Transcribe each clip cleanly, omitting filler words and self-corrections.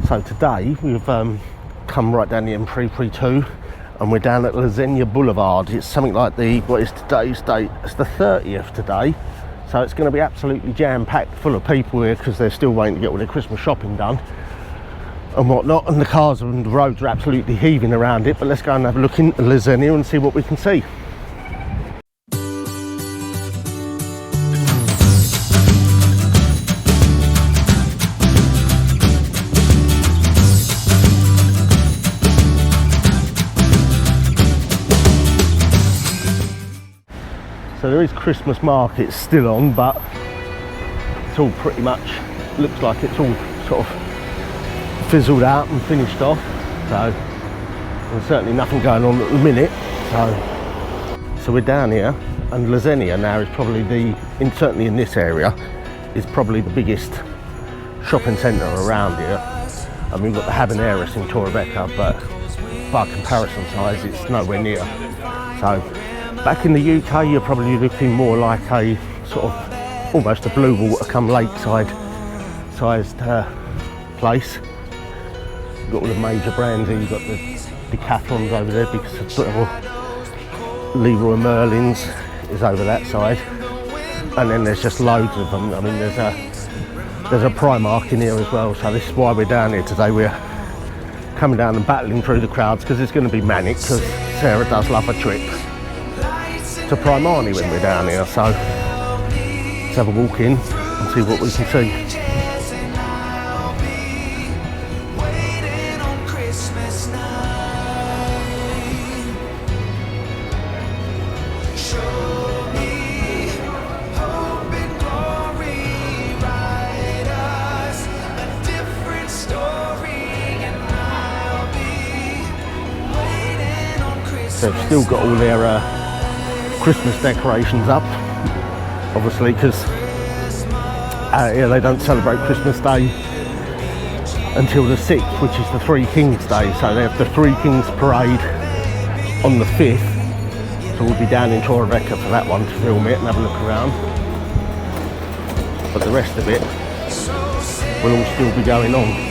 So today we've come right down the M332 and we're down at Zenia Boulevard. It's something like what is today's date? It's the 30th today. So it's going to be absolutely jam-packed full of people here because they're still waiting to get all their Christmas shopping done and whatnot, and the cars and the roads are absolutely heaving around it. But let's go and have a look into Zenia and see what we can see. So there is Christmas markets still on, but it's all pretty much, looks like it's all sort of fizzled out and finished off. So there's certainly nothing going on at the minute. So we're down here, and Zenia now is probably certainly in this area, is probably the biggest shopping centre around here. I mean, we've got the Habaneras in Torrevieja, but by comparison size, it's nowhere near. So back in the UK, you're probably looking more like a sort of almost a blue water come lakeside sized place. You've got all the major brands here. You've got the Decathlons over there because Levi Merlin's is over that side, and then there's just loads of them. I mean, there's a Primark in here as well. So this is why we're down here today. We're coming down and battling through the crowds because it's going to be manic, because Sarah does love a trip to Primark when we're down here. So let's have a walk in and see what we can see. So they've still got all their Christmas decorations up, obviously, because they don't celebrate Christmas Day until the 6th, which is the Three Kings Day. So they have the Three Kings Parade on the 5th. So we'll be down in Torrevieja for that one to film it and have a look around. But the rest of it will all still be going on.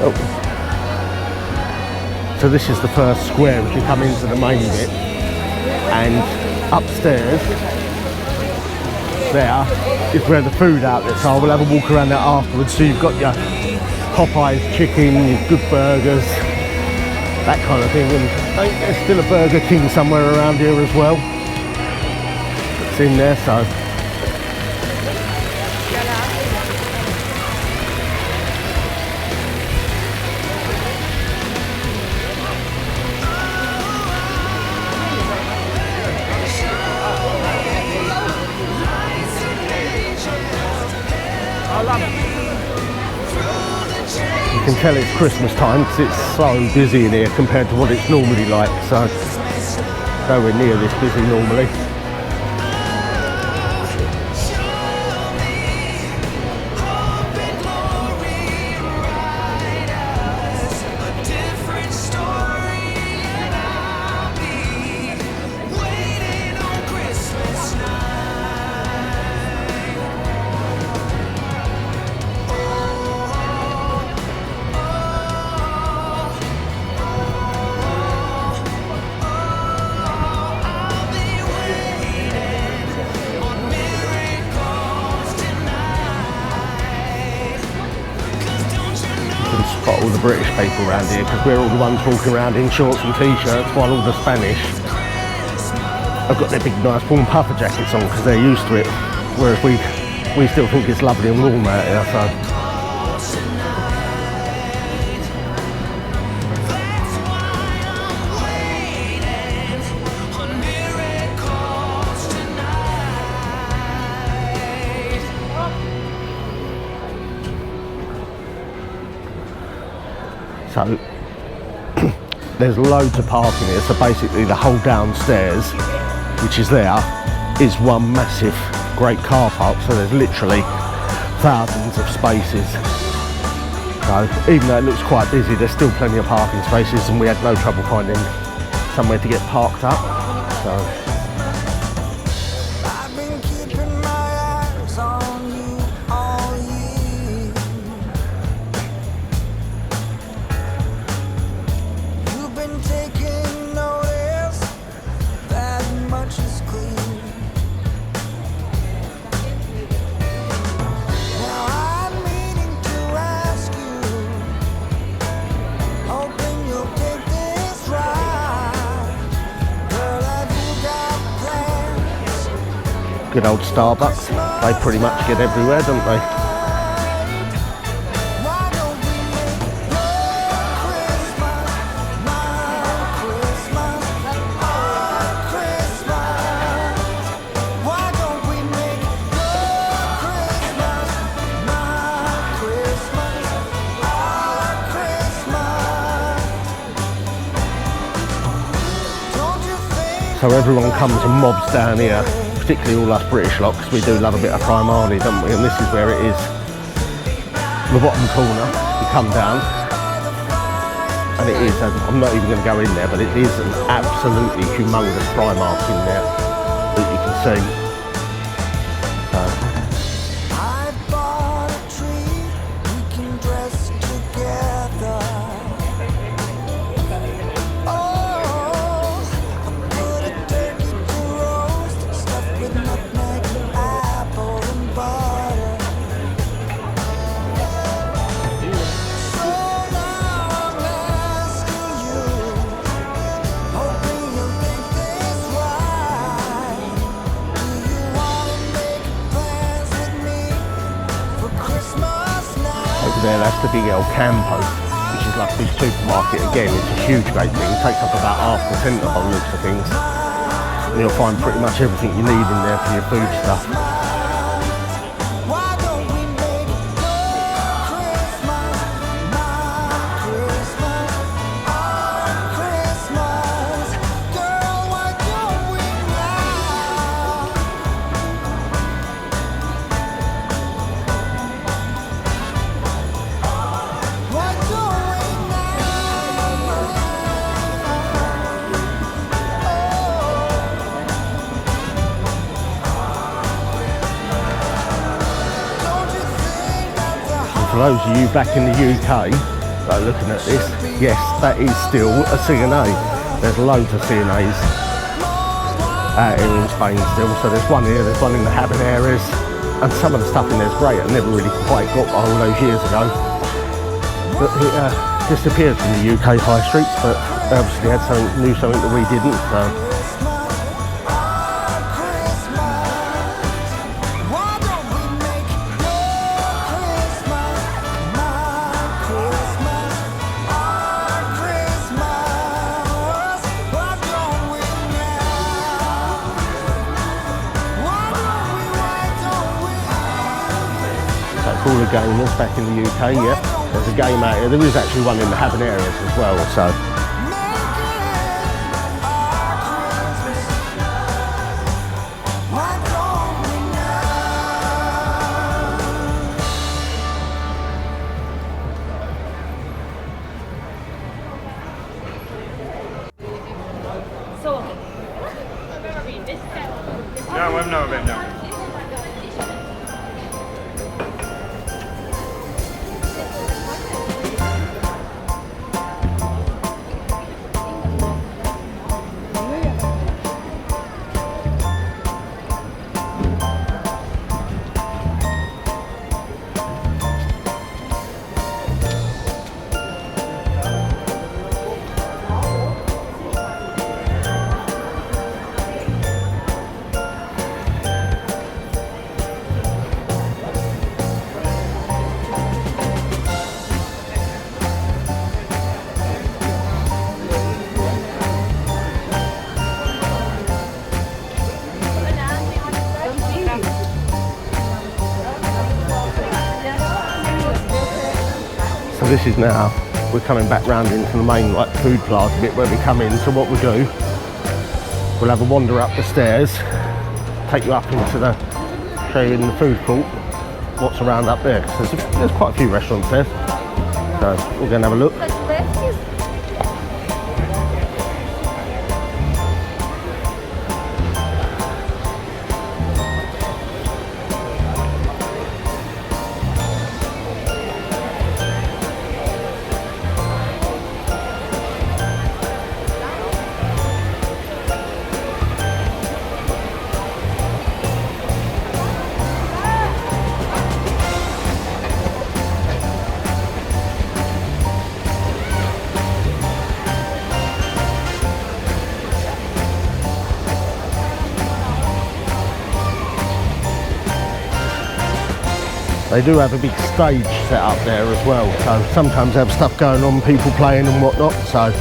Oh. So this is the first square as you come into the main bit, and upstairs there is where the food outlets are. We'll have a walk around there afterwards. So you've got your Popeyes chicken, your good burgers, that kind of thing, and I think there's still a Burger King somewhere around here as well. It's in there, so. You can tell it's Christmas time because it's so busy in here compared to what it's normally like, so nowhere near this busy normally. All the British people around here because we're all the ones walking around in shorts and t-shirts, while all the Spanish have got their big nice warm puffer jackets on because they're used to it, whereas we still think it's lovely and warm out here. So So there's loads of parking here, so basically the whole downstairs, which is there, is one massive great car park, so there's literally thousands of spaces. So even though it looks quite busy, there's still plenty of parking spaces, and we had no trouble finding somewhere to get parked up. So good old Starbucks, they pretty much get everywhere, don't they? So everyone comes and mobs down here, particularly all us British lot, because we do love a bit of Armani, don't we? And this is where it is. The bottom corner, you come down, and it is, I'm not even going to go in there, but it is an absolutely humongous Primark in there that you can see. There, that's the big AlCampo, which is like a big supermarket. Again, it's a huge great thing. It takes up about half the centre by the looks of things. And you'll find pretty much everything you need in there for your food stuff. For those of you back in the UK that are looking at this, yes, that is still a C&A. There's loads of C&As out here in Spain still. So there's one here, there's one in the Habaneras, and some of the stuff in there is great. I never really quite got all those years ago. But it disappeared from the UK high streets, but they obviously had something that we didn't. So. All the gamers back in the UK, yep. There's a game out here. There is actually one in the Habaneras as well, so. No. This is now we're coming back round into the main like food plaza bit where we come in. So what we'll do, we'll have a wander up the stairs, take you up into the, show you in the food court what's around up there. So there's quite a few restaurants there. So we're going to have a look. They do have a big stage set up there as well, so sometimes they have stuff going on, people playing and whatnot, so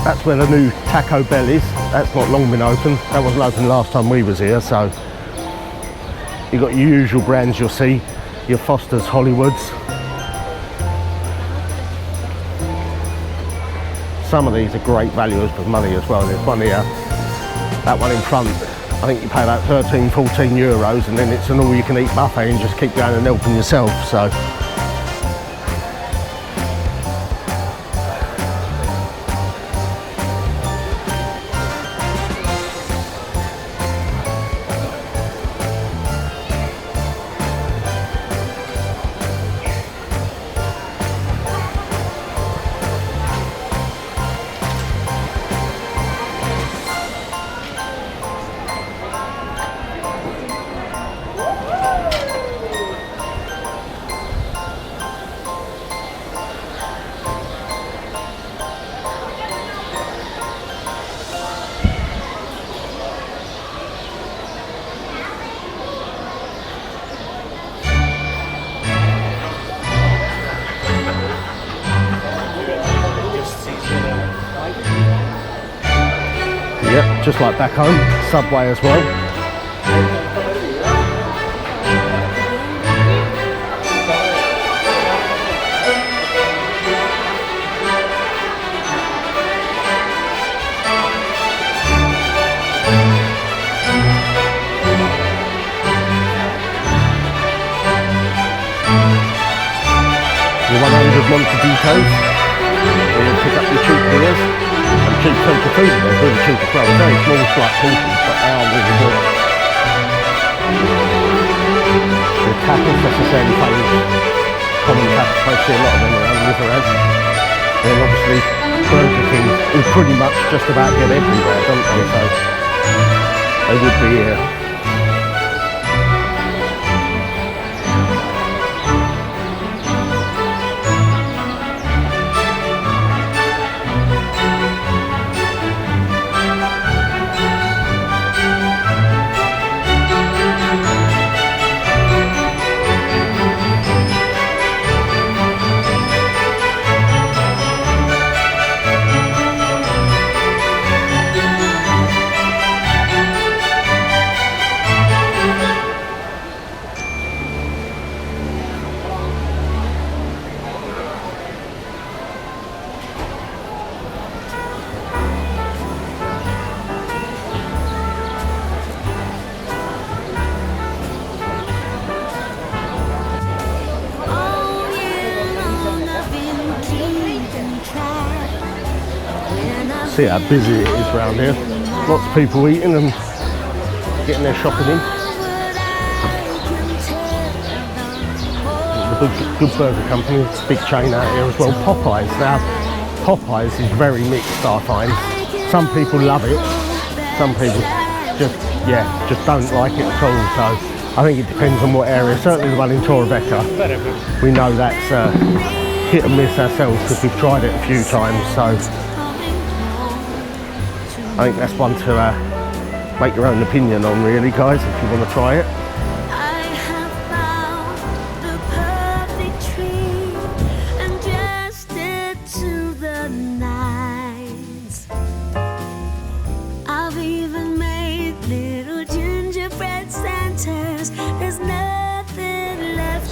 that's where the new Taco Bell is. That's not long been open. That wasn't open last time we was here, so you've got your usual brands you'll see, your Foster's, Hollywoods. Some of these are great values for money as well. There's one here, that one in front. I think you pay about 13, 14 euros and then it's an all-you-can-eat buffet and just keep going and helping yourself, so. Yep, just like back home, Subway as well. Your 100 Montevitos, where you pick up your cheap beers. And cheap filter food, they're really cheap as well. Very small, slight portions, but they are really good. The tapas, that's the same common tapas, I see a lot of them around Riverhead. Then obviously, Burger King will pretty much just about get everywhere, don't they? So, they would be here. See how busy it is around here. Lots of people eating and getting their shopping in. The Good Burger Company, it's a big chain out here as well. Popeyes, now Popeyes is very mixed, I find. Some people love it, some people just don't like it at all. So I think it depends on what area. Certainly the one in Torrevieja, we know that's hit and miss ourselves because we've tried it a few times. So I think that's one to make your own opinion on, really, guys, if you want to try it.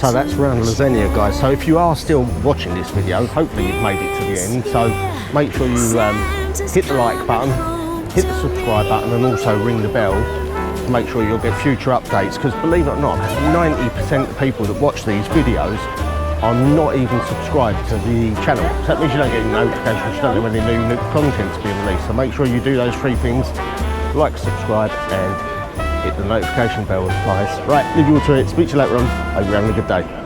So that's around Zenia, guys. So if you are still watching this video, hopefully you've made it to the end. So make sure you hit the like button, hit the subscribe button, and also ring the bell to make sure you'll get future updates. Because believe it or not, 90% of people that watch these videos are not even subscribed to the channel. So that means you don't get any notifications, you don't know when any new content's being released. So make sure you do those 3 things: like, subscribe, and hit the notification bell, guys. Right, leave you all to it. Speak to you later on. Hope you're having a good day.